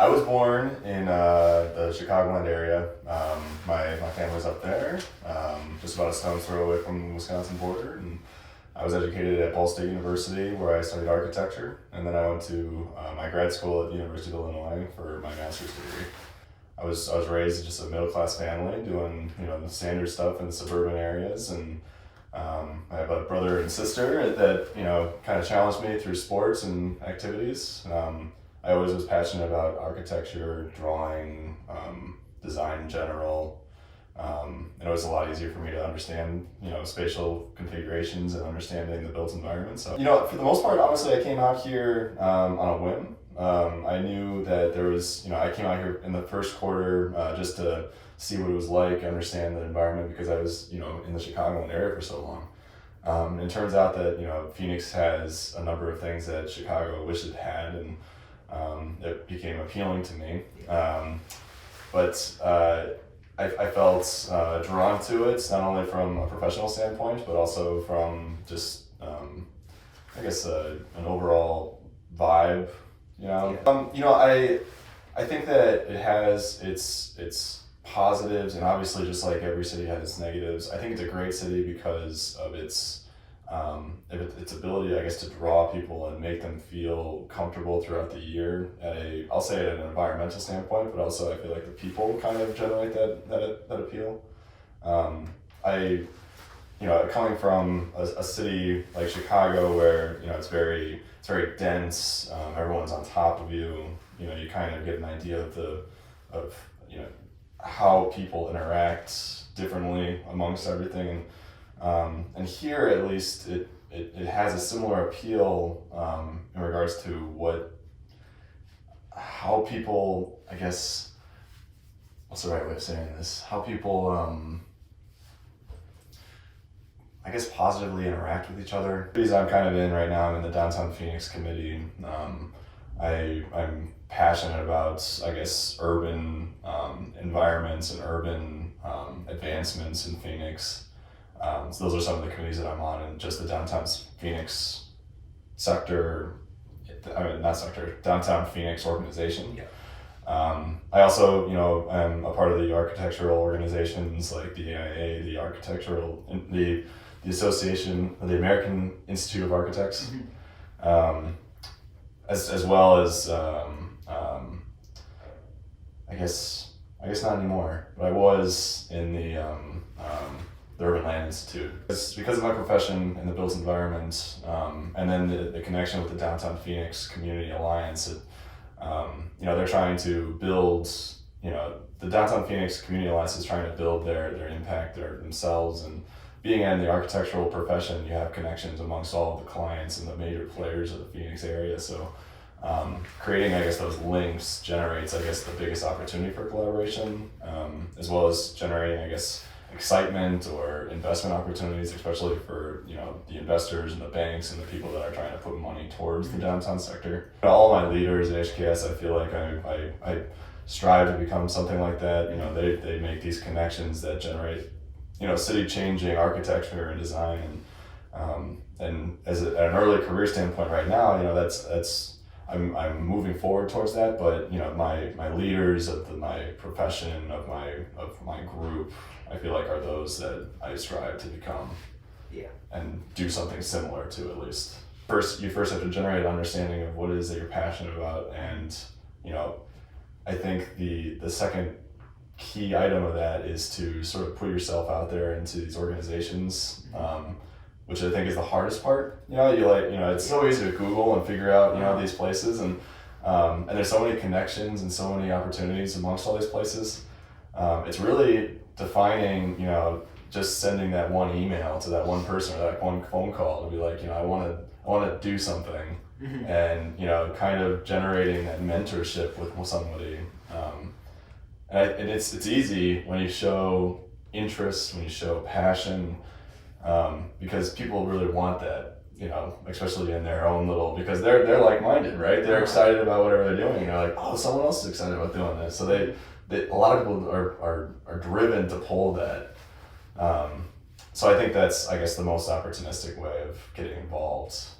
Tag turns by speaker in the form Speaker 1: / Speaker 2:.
Speaker 1: I was born in the Chicagoland area. My family's up there, just about a stone's throw away from the Wisconsin border. And I was educated at Ball State University, where I studied architecture, and then I went to my grad school at the University of Illinois for my master's degree. I was raised in just a middle class family, doing the standard stuff in the suburban areas, and I have a brother and sister that kind of challenged me through sports and activities. I always was passionate about architecture, drawing, design in general. It was a lot easier for me to understand, spatial configurations and understanding the built environment. So, for the most part, honestly, I came out here on a whim. I knew that there was, I came out here in the first quarter just to see what it was like, understand the environment, because I was, in the Chicagoland area for so long. And it turns out that, Phoenix has a number of things that Chicago wished it had, and it became appealing to me. But I felt drawn to it, not only from a professional standpoint, but also from just, an overall vibe. I think that it has its positives, and obviously, just like every city has its negatives. I think it's a great city because of its ability, I guess, to draw people and make them feel comfortable throughout the year. I'll say it at an environmental standpoint, but also I feel like the people kind of generate that appeal. Coming from a city like Chicago, where it's very dense, everyone's on top of you. You kind of get an idea of how people interact differently amongst everything. And here, at least, it has a similar appeal in regards to how people, I guess, what's the right way of saying this? How people, I guess, positively interact with each other. The reason I'm kind of in right now, I'm in the Downtown Phoenix Committee. I'm passionate about, I guess, urban environments and urban advancements in Phoenix. So those are some of the committees that I'm on, and just the downtown Phoenix sector, downtown Phoenix organization. Yeah. I also, am a part of the architectural organizations like the AIA, the Association, the American Institute of Architects, as well as, I guess not anymore, but I was in the Urban Land Institute. It's because of my profession in the built environment, and then the connection with the Downtown Phoenix Community Alliance. They're trying to build, the Downtown Phoenix Community Alliance is trying to build their impact themselves. And being in the architectural profession, you have connections amongst all of the clients and the major players of the Phoenix area. So creating, I guess, those links generates, I guess, the biggest opportunity for collaboration, as well as generating, I guess, excitement or investment opportunities, especially for the investors and the banks and the people that are trying to put money towards the downtown sector. All my leaders at HKS, I feel like I strive to become something like that. They make these connections that generate city-changing architecture and design, and as at an early career standpoint right now, I'm moving forward towards that. But my leaders of my profession, of my group, I feel like are those that I strive to become, and do something similar to, at least. You first have to generate an understanding of what it is that you're passionate about, and I think the second key item of that is to sort of put yourself out there into these organizations, which I think is the hardest part. It's so easy to Google and figure out these places, and there's so many connections and so many opportunities amongst all these places. It's really defining, just sending that one email to that one person or that one phone call to be like, I want to do something, and kind of generating that mentorship with somebody. And it's easy when you show interest, when you show passion, because people really want that, especially in their own little, because they're like-minded, right? They're excited about whatever they're doing. They're like, oh, someone else is excited about doing this. So a lot of people are driven to pull that. So I think that's, I guess, the most opportunistic way of getting involved.